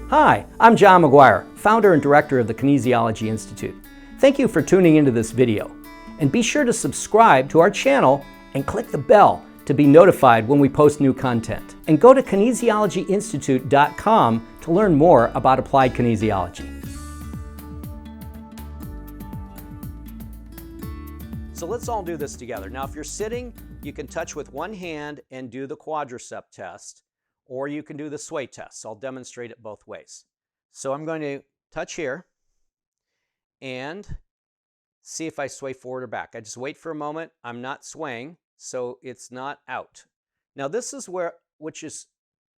Hi, I'm John McGuire, founder and director of the Kinesiology Institute. Thank you for tuning into this video. And be sure to subscribe to our channel and click the bell to be notified when we post new content. And go to kinesiologyinstitute.com to learn more about applied kinesiology. So let's all do this together. Now, if you're sitting, you can touch with one hand and do the quadricep test, or you can do the sway test. I'll demonstrate it both ways. So I'm going to touch here and see if I sway forward or back. I just wait for a moment. I'm not swaying, so it's not out. Now this is which is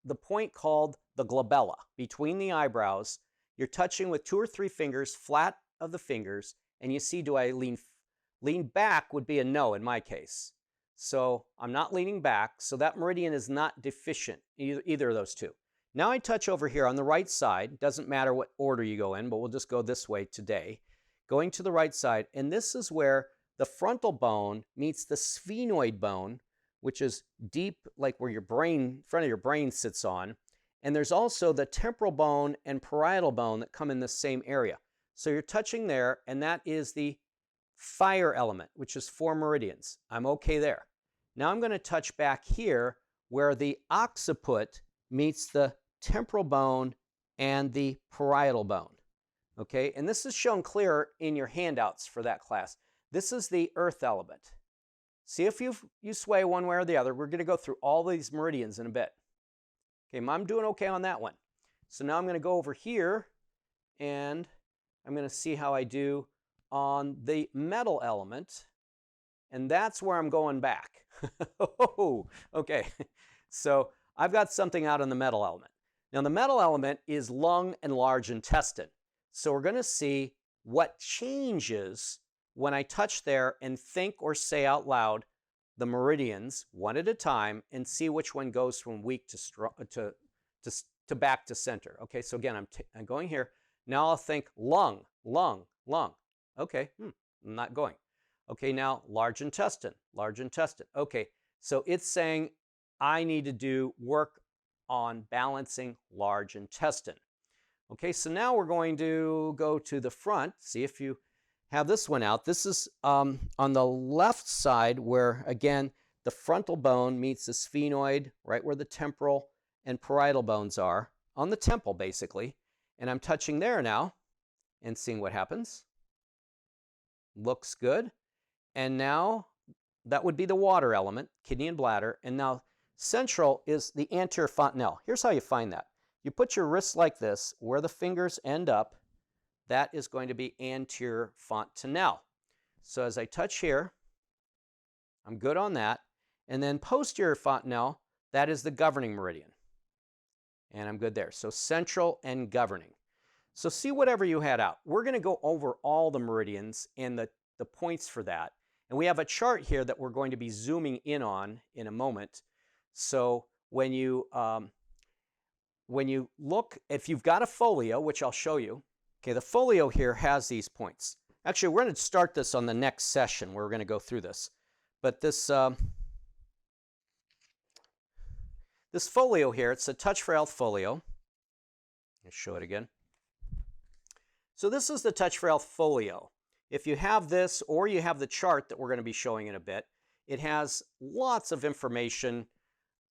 the point called the glabella, between the eyebrows. You're touching with 2 or 3 fingers, flat of the fingers, and you see, do I lean back would be a no in my case. So I'm not leaning back, so that meridian is not deficient, either of those two. Now I touch over here on the right side. Doesn't matter what order you go in, but we'll just go this way today. Going to the right side, and this is where the frontal bone meets the sphenoid bone, which is deep, like where your brain, front of your brain sits on. And there's also the temporal bone and parietal bone that come in the same area. So you're touching there, and that is the fire element, which is 4 meridians. I'm okay there. Now I'm going to touch back here where the occiput meets the temporal bone and the parietal bone. Okay, and this is shown clearer in your handouts for that class. This is the earth element. See if you sway one way or the other. We're going to go through all these meridians in a bit. Okay, I'm doing okay on that one. So now I'm going to go over here and I'm going to see how I do on the metal element, and that's where I'm going back. Oh, okay, so I've got something out on the metal element. Now the metal element is lung and large intestine. So we're going to see what changes when I touch there and think or say out loud the meridians one at a time and see which one goes from weak to back to center. Okay, so again, I'm going here. Now I'll think lung, lung, lung. Okay, I'm not going. Okay, now large intestine, large intestine. Okay, so it's saying I need to do work on balancing large intestine. Okay, so now we're going to go to the front. See if you have this one out. This is on the left side where, again, the frontal bone meets the sphenoid, right where the temporal and parietal bones are, on the temple basically. And I'm touching there now and seeing what happens. Looks good. And now that would be the water element, kidney and bladder. And now central is the anterior fontanelle. Here's how you find that. You put your wrists like this, where the fingers end up, that is going to be anterior fontanelle. So as I touch here, I'm good on that. And then posterior fontanelle, that is the governing meridian. And I'm good there. So central and governing. So see whatever you had out. We're going to go over all the meridians and the points for that. And we have a chart here that we're going to be zooming in on in a moment. So when you look, if you've got a folio, which I'll show you, okay, the folio here has these points. Actually, we're going to start this on the next session where we're going to go through this. But this folio here, it's a Touch for Health folio. Let's show it again. So this is the Touch for Health folio. If you have this or you have the chart that we're going to be showing in a bit, it has lots of information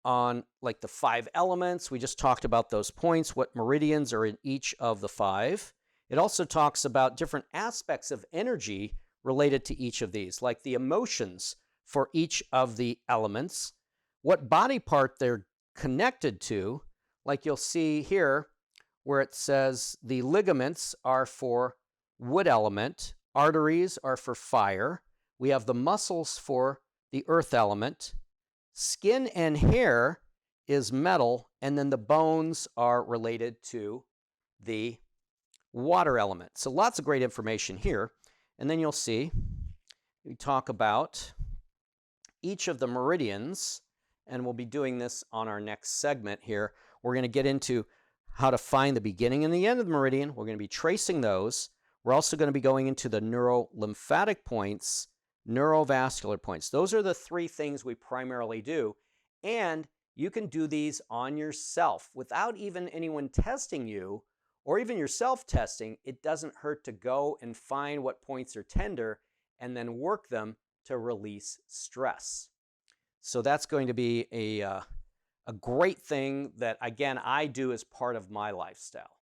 on like the 5 elements. We just talked about those points, what meridians are in each of the 5. It also talks about different aspects of energy related to each of these, like the emotions for each of the elements, what body part they're connected to, like you'll see here where it says the ligaments are for wood element, arteries are for fire, we have the muscles for the earth element, skin and hair is metal, and then the bones are related to the water element. So lots of great information here. And then you'll see we talk about each of the meridians, and we'll be doing this on our next segment here. We're going to get into how to find the beginning and the end of the meridian. We're going to be tracing those. We're also going to be going into the neurolymphatic points, neurovascular points. Those are the 3 things we primarily do. And You can do these on yourself without even anyone testing you or even yourself testing. It doesn't hurt to go and find what points are tender and then work them to release stress. So that's going to be a great thing that, again, I do as part of my lifestyle.